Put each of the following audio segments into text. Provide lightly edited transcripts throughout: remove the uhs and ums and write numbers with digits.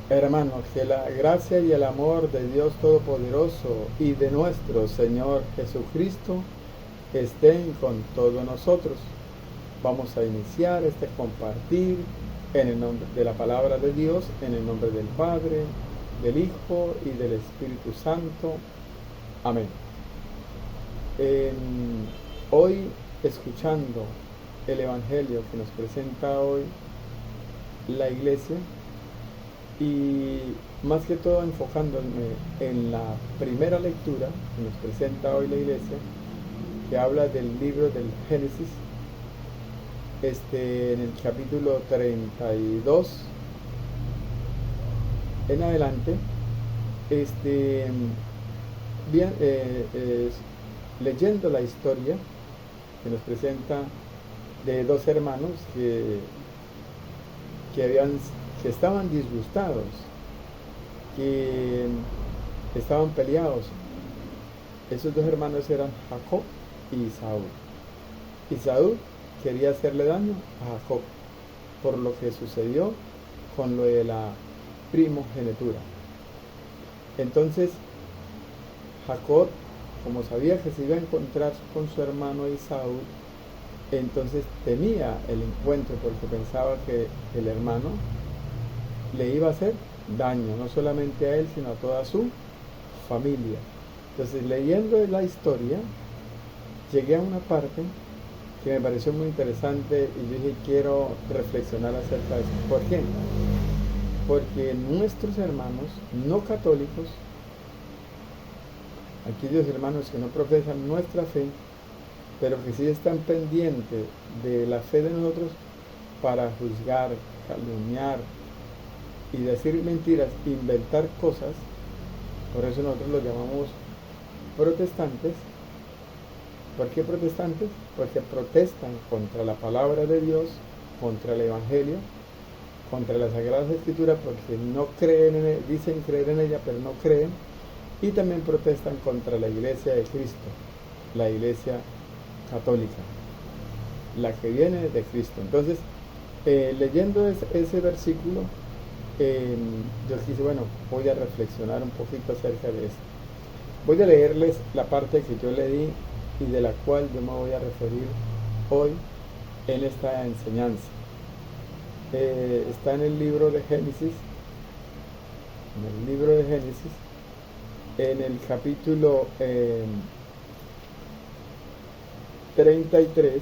Hermanos, que la gracia y el amor de Dios Todopoderoso y de nuestro Señor Jesucristo estén con todos nosotros. Vamos a iniciar este compartir en el nombre de la palabra de Dios, en el nombre del Padre, del Hijo y del Espíritu Santo. Amén. Hoy, escuchando el Evangelio que nos presenta hoy la Iglesia, y más que todo enfocándome en la primera lectura que nos presenta hoy la Iglesia, que habla del libro del Génesis, en el capítulo 32 en adelante, bien, leyendo la historia que nos presenta de dos hermanos que estaban disgustados, que estaban peleados. Esos dos hermanos eran Jacob y Esaú. Esaú quería hacerle daño a Jacob por lo que sucedió con lo de la primogenitura. Entonces Jacob, como sabía que se iba a encontrar con su hermano Esaú, entonces temía el encuentro porque pensaba que el hermano le iba a hacer daño, no solamente a él, sino a toda su familia. Entonces, leyendo la historia, llegué a una parte que me pareció muy interesante y yo dije, quiero reflexionar acerca de eso. ¿Por qué? Porque nuestros hermanos no católicos, aquellos hermanos que no profesan nuestra fe, pero que sí están pendientes de la fe de nosotros para juzgar, calumniar y decir mentiras, inventar cosas. Por eso nosotros los llamamos protestantes. ¿Por qué protestantes? Porque protestan contra la palabra de Dios, contra el Evangelio, contra las Sagradas Escrituras, porque no creen en ella, dicen creer en ella, pero no creen, y también protestan contra la Iglesia de Cristo, la Iglesia católica, la que viene de Cristo. Entonces, leyendo ese versículo, yo quise, voy a reflexionar un poquito acerca de esto. Voy a leerles la parte que yo leí y de la cual yo me voy a referir hoy en esta enseñanza. Está en el libro de Génesis, en el capítulo 33,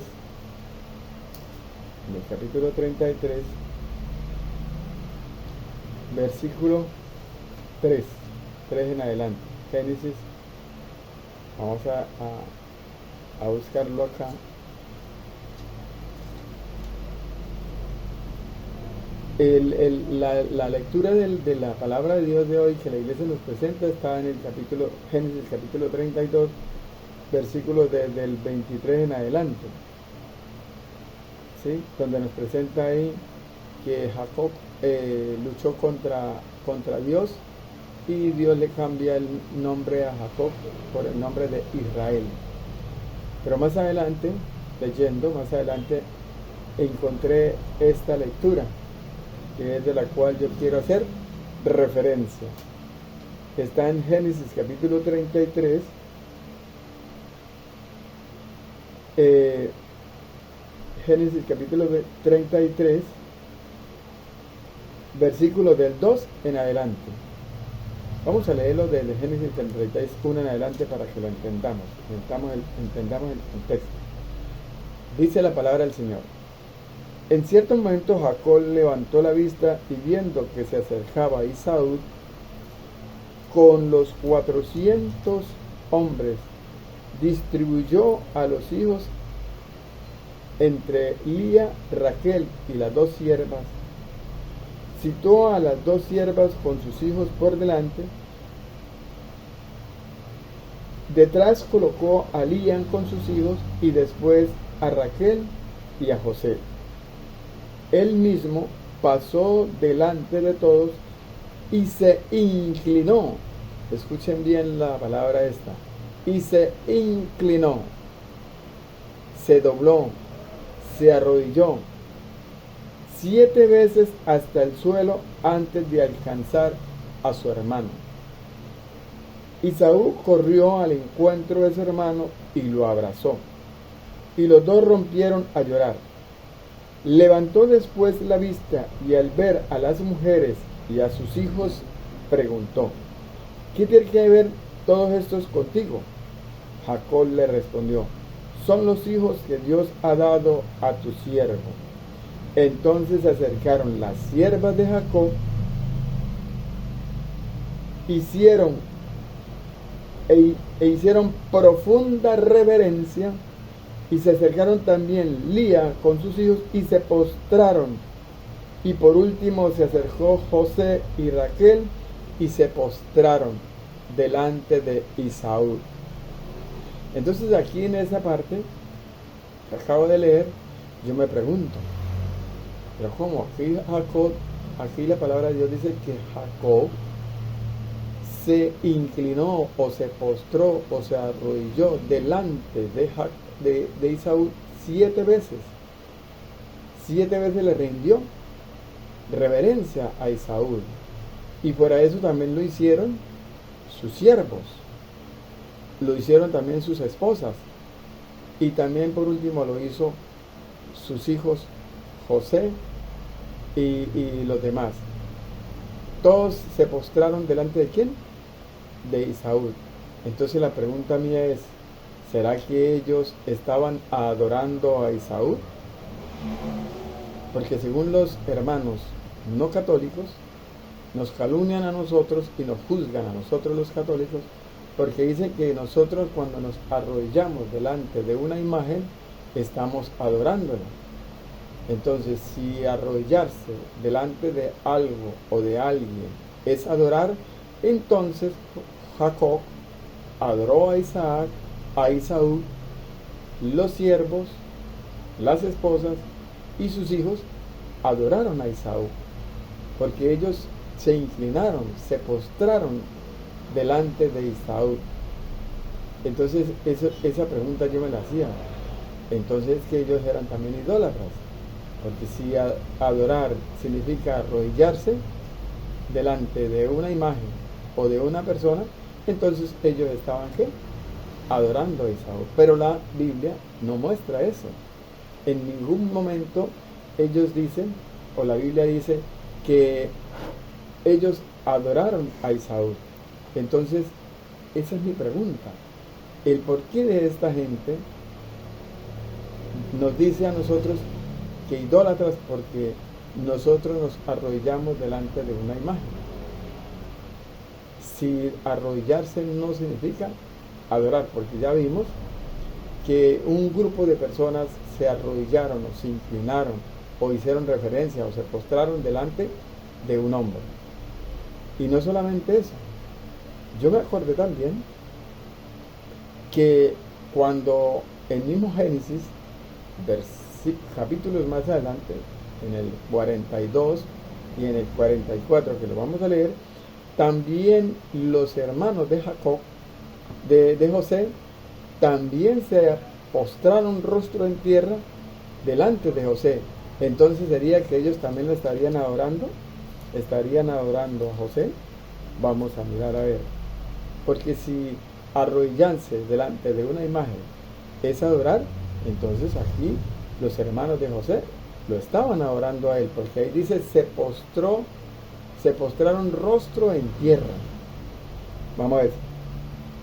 versículo 3 en adelante. Génesis, vamos a buscarlo acá. La lectura de la palabra de Dios de hoy que la Iglesia nos presenta está en el capítulo Génesis, capítulo 32, versículos del 23 en adelante, ¿sí? Donde nos presenta ahí que Jacob luchó contra Dios y Dios le cambia el nombre a Jacob por el nombre de Israel. Pero más adelante, encontré esta lectura, que es de la cual yo quiero hacer referencia. Está en Génesis capítulo 33, Génesis capítulo 33, versículo del 2 en adelante. Vamos a leerlo desde Génesis 31 en adelante para que lo entendamos el contexto. Dice la palabra del Señor. En cierto momento Jacob levantó la vista y viendo que se acercaba Esaú con los 400 hombres, distribuyó a los hijos entre Lía, Raquel y las dos siervas. Citó a las dos siervas con sus hijos por delante. Detrás colocó a Lía con sus hijos y después a Raquel y a José. Él mismo pasó delante de todos y se inclinó. Escuchen bien la palabra esta. Y se inclinó, se dobló, se arrodilló, 7 veces hasta el suelo antes de alcanzar a su hermano. Esaú corrió al encuentro de su hermano y lo abrazó, y los dos rompieron a llorar. Levantó después la vista y al ver a las mujeres y a sus hijos, preguntó: ¿qué tiene que ver todos estos contigo? Jacob le respondió: son los hijos que Dios ha dado a tu siervo. Entonces se acercaron las siervas de Jacob, hicieron profunda reverencia, y se acercaron también Lía con sus hijos y se postraron. Y por último se acercó José y Raquel y se postraron delante de Esaú. Entonces aquí en esa parte que acabo de leer, yo me pregunto, pero ¿cómo? Aquí la palabra de Dios dice que Jacob se inclinó o se postró o se arrodilló delante de Esaú 7 veces. 7 veces le rindió reverencia a Esaú. Y por eso también lo hicieron sus siervos. Lo hicieron también sus esposas. Y también por último lo hizo sus hijos José y los demás. Todos se postraron delante de ¿quién? De Esaú. Entonces la pregunta mía es, ¿será que ellos estaban adorando a Esaú? Porque según los hermanos no católicos, nos calumnian a nosotros y nos juzgan a nosotros los católicos, porque dicen que nosotros cuando nos arrodillamos delante de una imagen, estamos adorándola. Entonces, si arrodillarse delante de algo o de alguien es adorar, entonces Jacob adoró a Isaac, a Esaú, los siervos, las esposas y sus hijos adoraron a Esaú, porque ellos se inclinaron, se postraron delante de Esaú. Entonces esa pregunta yo me la hacía. Entonces que ellos eran también idólatras, porque si adorar significa arrodillarse delante de una imagen o de una persona, entonces ellos estaban ¿qué? Adorando a Esaú. Pero la Biblia no muestra eso. En ningún momento ellos dicen, o la Biblia dice, que ellos adoraron a Esaú. Entonces, esa es mi pregunta. El porqué de esta gente nos dice a nosotros que idólatras porque nosotros nos arrodillamos delante de una imagen. Si arrodillarse no significa adorar, porque ya vimos que un grupo de personas se arrodillaron o se inclinaron o hicieron reverencia o se postraron delante de un hombre. Y no solamente eso, yo me acordé también que cuando en mismo Génesis, capítulos más adelante, en el 42 y en el 44, que lo vamos a leer, también los hermanos de Jacob, de José, también se postraron rostro en tierra delante de José. Entonces sería que ellos también lo estarían adorando a José. Vamos a mirar a ver, porque si arrodillarse delante de una imagen es adorar, entonces aquí los hermanos de José lo estaban adorando a él, porque ahí dice se postraron rostro en tierra. Vamos a ver,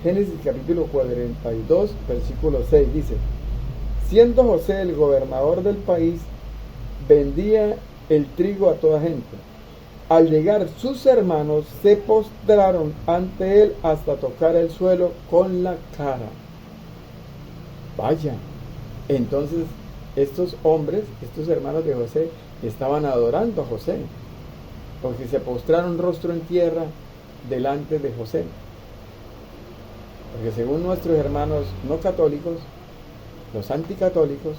Génesis capítulo 42 versículo 6 dice: siendo José el gobernador del país, vendía el trigo a toda gente. Al llegar sus hermanos se postraron ante él hasta tocar el suelo con la cara. Vaya, entonces estos hombres, estos hermanos de José, estaban adorando a José, porque se postraron rostro en tierra delante de José. Porque según nuestros hermanos no católicos, los anticatólicos,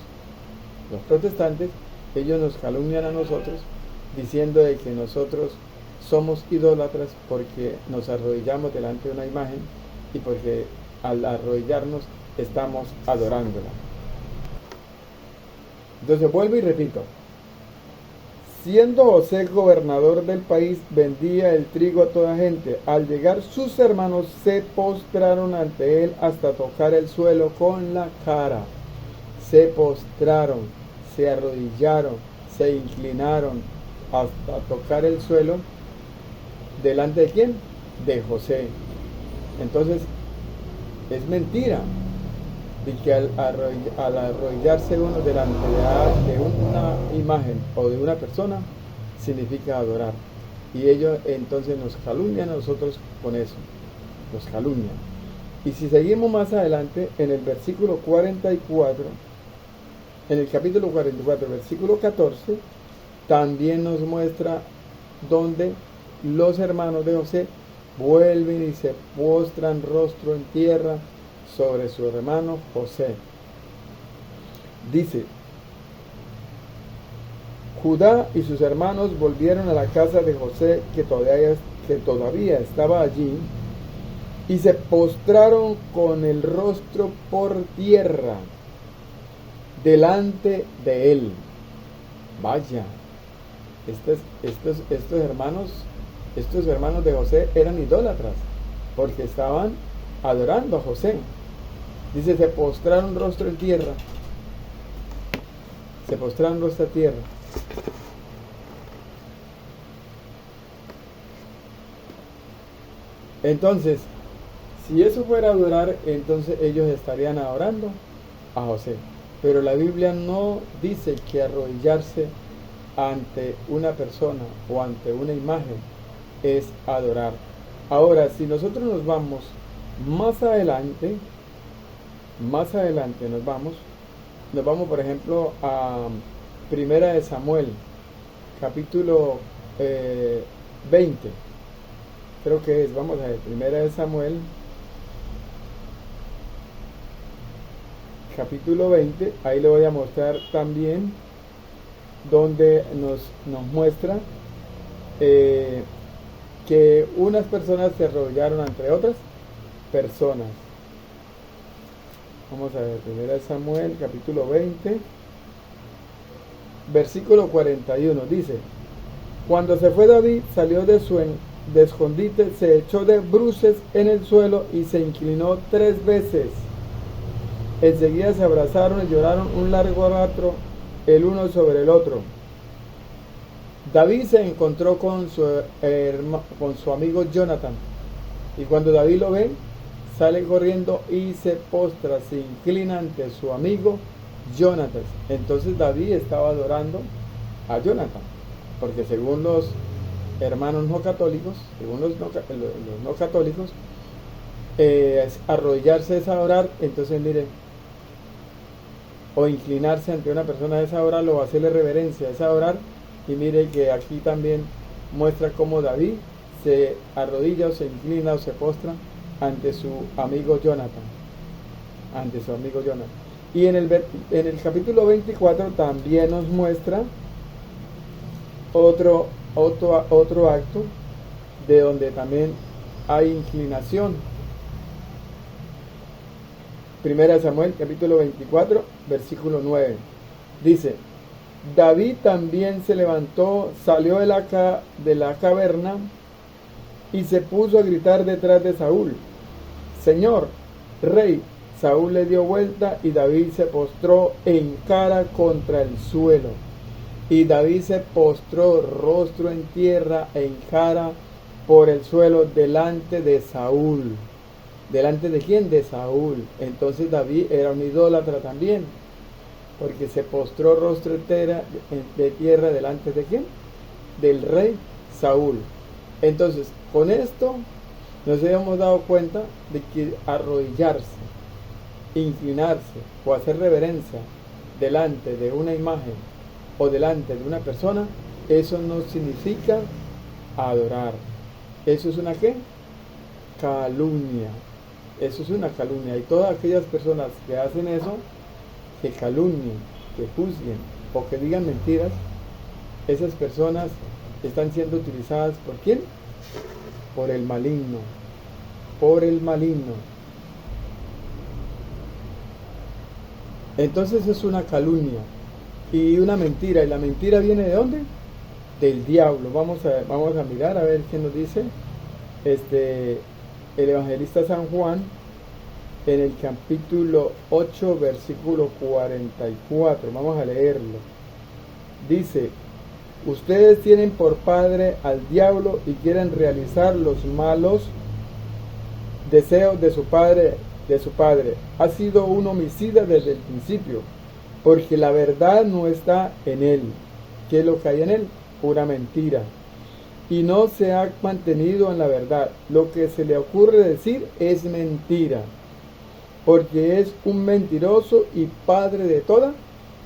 los protestantes, ellos nos calumnian a nosotros diciendo de que nosotros somos idólatras porque nos arrodillamos delante de una imagen y porque al arrodillarnos estamos adorándola. Entonces vuelvo y repito, Siendo José gobernador del país, vendía el trigo a toda gente. Al llegar sus hermanos se postraron ante él hasta tocar el suelo con la cara. Se postraron, se arrodillaron, se inclinaron hasta tocar el suelo. ¿Delante de quién? De José. Entonces, es mentira de que al arrodillarse uno delante de una imagen o de una persona, significa adorar. Y ellos entonces nos calumnian a nosotros con eso. Nos calumnian. Y si seguimos más adelante, en el versículo 44, en el capítulo 44, versículo 14, también nos muestra donde los hermanos de José vuelven y se postran rostro en tierra sobre su hermano José. Dice: Judá y sus hermanos volvieron a la casa de José, que todavía estaba allí, y se postraron con el rostro por tierra delante de él. Vaya, estos hermanos de José eran idólatras, porque estaban adorando a José. Dice, se postraron rostro en tierra. Se postraron rostro en tierra. Entonces, si eso fuera adorar, entonces ellos estarían adorando a José. Pero la Biblia no dice que arrodillarse ante una persona o ante una imagen es adorar. Ahora, si nosotros nos vamos más adelante nos vamos por ejemplo a Primera de Samuel, capítulo 20, creo que es, vamos a ver, Primera de Samuel, capítulo 20, ahí le voy a mostrar también donde nos muestra que unas personas se arrodillaron ante otras personas. Vamos a ver, 1 Samuel, capítulo 20, versículo 41, dice: Cuando se fue David, salió de su escondite, se echó de bruces en el suelo y se inclinó 3 veces. Enseguida se abrazaron y lloraron un largo rato el uno sobre el otro. David se encontró con su amigo Jonathan, y cuando David lo ve, sale corriendo y se postra, se inclina ante su amigo Jonathan. Entonces David estaba adorando a Jonathan, porque según los hermanos no católicos, según los no católicos, arrodillarse es adorar. Entonces miren, o inclinarse ante una persona es adorar, o hacerle reverencia es adorar. Y mire que aquí también muestra cómo David se arrodilla o se inclina o se postra ante su amigo Jonathan. Y en el capítulo 24 también nos muestra otro acto de donde también hay inclinación. Primera Samuel, capítulo 24, versículo 9. Dice: David también se levantó, salió de la caverna y se puso a gritar detrás de Saúl: Señor, rey. Saúl le dio vuelta y David se postró en cara contra el suelo. Y David se postró rostro en tierra en cara por el suelo delante de Saúl. ¿Delante de quién? De Saúl. Entonces David era un idólatra también, porque se postró rostro de tierra delante de quién? Del rey Saúl. Entonces, con esto nos hemos dado cuenta de que arrodillarse, inclinarse o hacer reverencia delante de una imagen o delante de una persona, eso no significa adorar. ¿Eso es una qué? Calumnia. Eso es una calumnia. Y todas aquellas personas que hacen eso, que calumnien, que juzguen o que digan mentiras, esas personas están siendo utilizadas ¿por quién? Por el maligno. Por el maligno. Entonces es una calumnia y una mentira. ¿Y la mentira viene de dónde? del diablo. Vamos a mirar a ver qué nos dice el evangelista San Juan en el capítulo 8, versículo 44. Vamos a leerlo. Dice: ustedes tienen por padre al diablo y quieren realizar los malos deseos de su padre. Ha sido un homicida desde el principio, porque la verdad no está en él. ¿Qué es lo que hay en él? Pura mentira. Y no se ha mantenido en la verdad. Lo que se le ocurre decir es mentira, porque es un mentiroso y padre de toda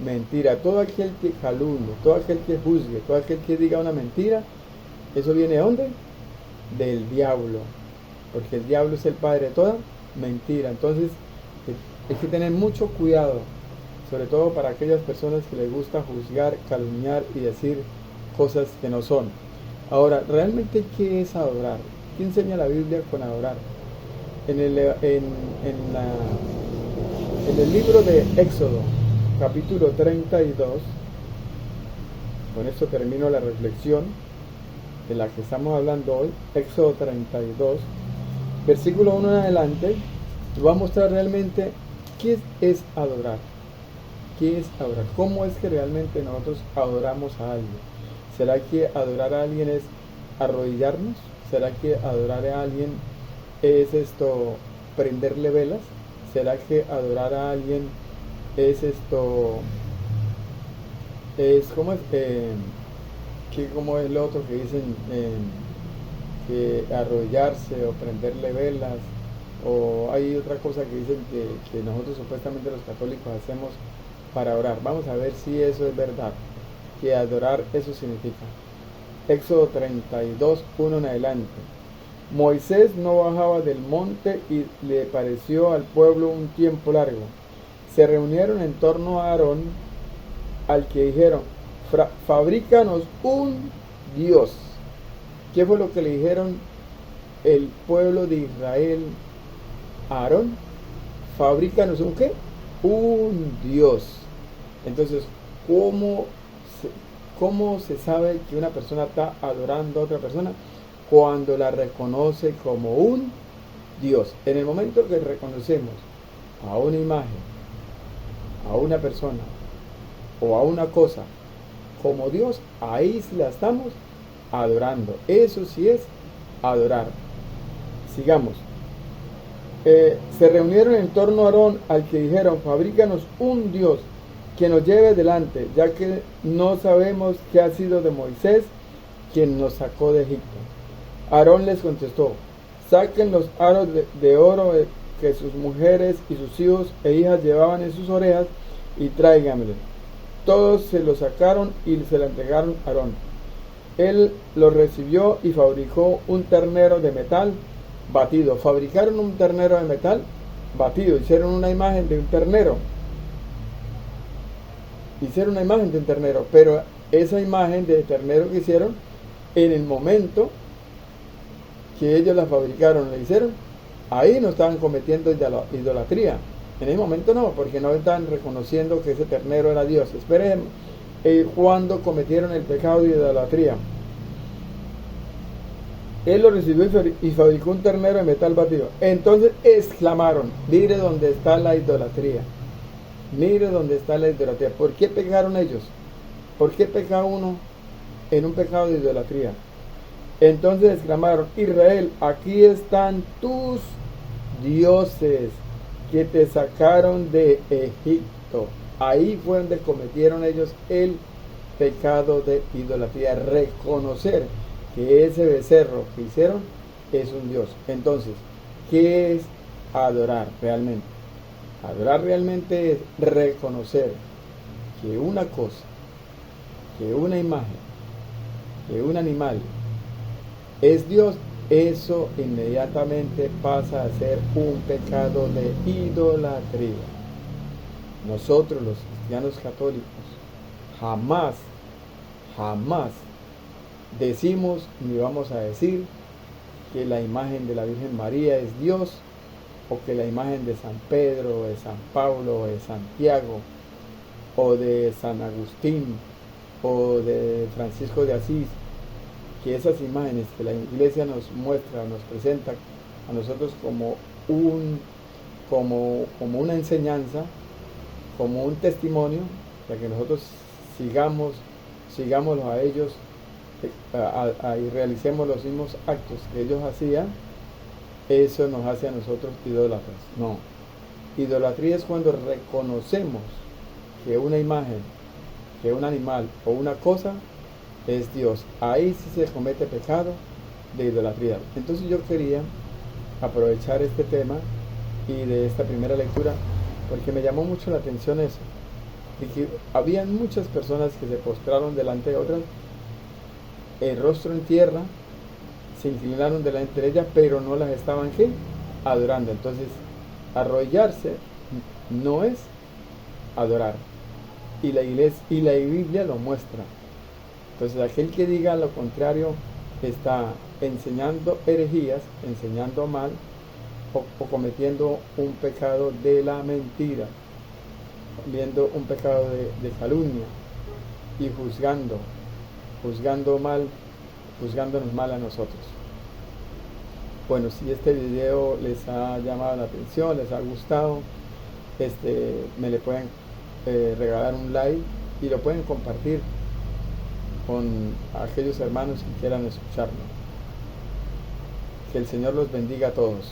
mentira. Todo aquel que calumnie, todo aquel que juzgue, todo aquel que diga una mentira, ¿eso viene de dónde? Del diablo, porque el diablo es el padre de toda mentira. Entonces hay que tener mucho cuidado, sobre todo para aquellas personas que les gusta juzgar, calumniar y decir cosas que no son. Ahora, ¿realmente qué es adorar? ¿Qué enseña la Biblia con adorar? En el libro de Éxodo, capítulo 32, con esto termino la reflexión de la que estamos hablando hoy. Éxodo 32, versículo 1 en adelante, nos va a mostrar realmente qué es adorar. ¿Qué es adorar? ¿Cómo es que realmente nosotros adoramos a alguien? ¿Será que adorar a alguien es arrodillarnos? ¿Será que adorar a alguien es prenderle velas? ¿Será que adorar a alguien es ¿cómo es? ¿Cómo es lo otro que dicen? Que arrodillarse o prenderle velas, o hay otra cosa que dicen que nosotros supuestamente los católicos hacemos para orar. Vamos a ver si eso es verdad, que adorar eso significa. Éxodo 32, 1 en adelante. Moisés no bajaba del monte y le pareció al pueblo un tiempo largo. Se reunieron en torno a Aarón, al que dijeron: fabrícanos un Dios. ¿Qué fue lo que le dijeron el pueblo de Israel a Aarón? Fabrícanos un ¿qué? Un Dios. Entonces, ¿cómo se sabe que una persona está adorando a otra persona? Cuando la reconoce como un Dios. En el momento que reconocemos a una imagen, a una persona o a una cosa como Dios, ahí sí la estamos adorando. Eso sí es adorar. Sigamos. Se reunieron en torno a Aarón, al que dijeron: fabrícanos un Dios que nos lleve delante, ya que no sabemos qué ha sido de Moisés, quien nos sacó de Egipto. Aarón les contestó: saquen los aros de oro que sus mujeres y sus hijos e hijas llevaban en sus orejas y tráiganmelo. Todos se lo sacaron y se lo entregaron a Aarón. Él lo recibió y fabricó un ternero de metal batido. Fabricaron un ternero de metal batido. Hicieron una imagen de un ternero. Pero esa imagen de ternero que hicieron, en el momento que ellos la fabricaron, la hicieron, ahí no estaban cometiendo idolatría. En ese momento no, porque no estaban reconociendo que ese ternero era Dios. Esperen, cuando cometieron el pecado de idolatría. Él lo recibió y fabricó un ternero de metal batido. Entonces exclamaron: mire dónde está la idolatría. Mire dónde está la idolatría. ¿Por qué pecaron ellos? ¿Por qué peca uno en un pecado de idolatría? Entonces exclamaron: Israel, aquí están tus dioses que te sacaron de Egipto. Ahí fue donde cometieron ellos el pecado de idolatría. Reconocer que ese becerro que hicieron es un Dios. Entonces, ¿qué es adorar realmente? Adorar realmente es reconocer que una cosa, que una imagen, que un animal es Dios. Eso inmediatamente pasa a ser un pecado de idolatría. Nosotros los cristianos católicos jamás decimos ni vamos a decir que la imagen de la Virgen María es Dios, o que la imagen de San Pedro, o de San Pablo, o de Santiago, o de San Agustín, o de Francisco de Asís, que esas imágenes que la iglesia nos muestra, nos presenta a nosotros como como una enseñanza, como un testimonio, para que nosotros sigámoslos a ellos y realicemos los mismos actos que ellos hacían, eso nos hace a nosotros idólatras. No, idolatría es cuando reconocemos que una imagen, que un animal o una cosa es Dios. Ahí sí se comete pecado de idolatría. Entonces yo quería aprovechar este tema y de esta primera lectura porque me llamó mucho la atención eso, de que habían muchas personas que se postraron delante de otras, el rostro en tierra, se inclinaron delante de ellas, pero no las estaban ¿qué? Adorando. Entonces, arrodillarse no es adorar. Y la iglesia y la Biblia lo muestra. Entonces, aquel que diga lo contrario está enseñando herejías, enseñando mal o cometiendo un pecado de la mentira, viendo un pecado de calumnia y juzgándonos mal a nosotros. Bueno, si este video les ha llamado la atención, les ha gustado, me le pueden regalar un like y lo pueden compartir con aquellos hermanos que quieran escucharme. Que el Señor los bendiga a todos.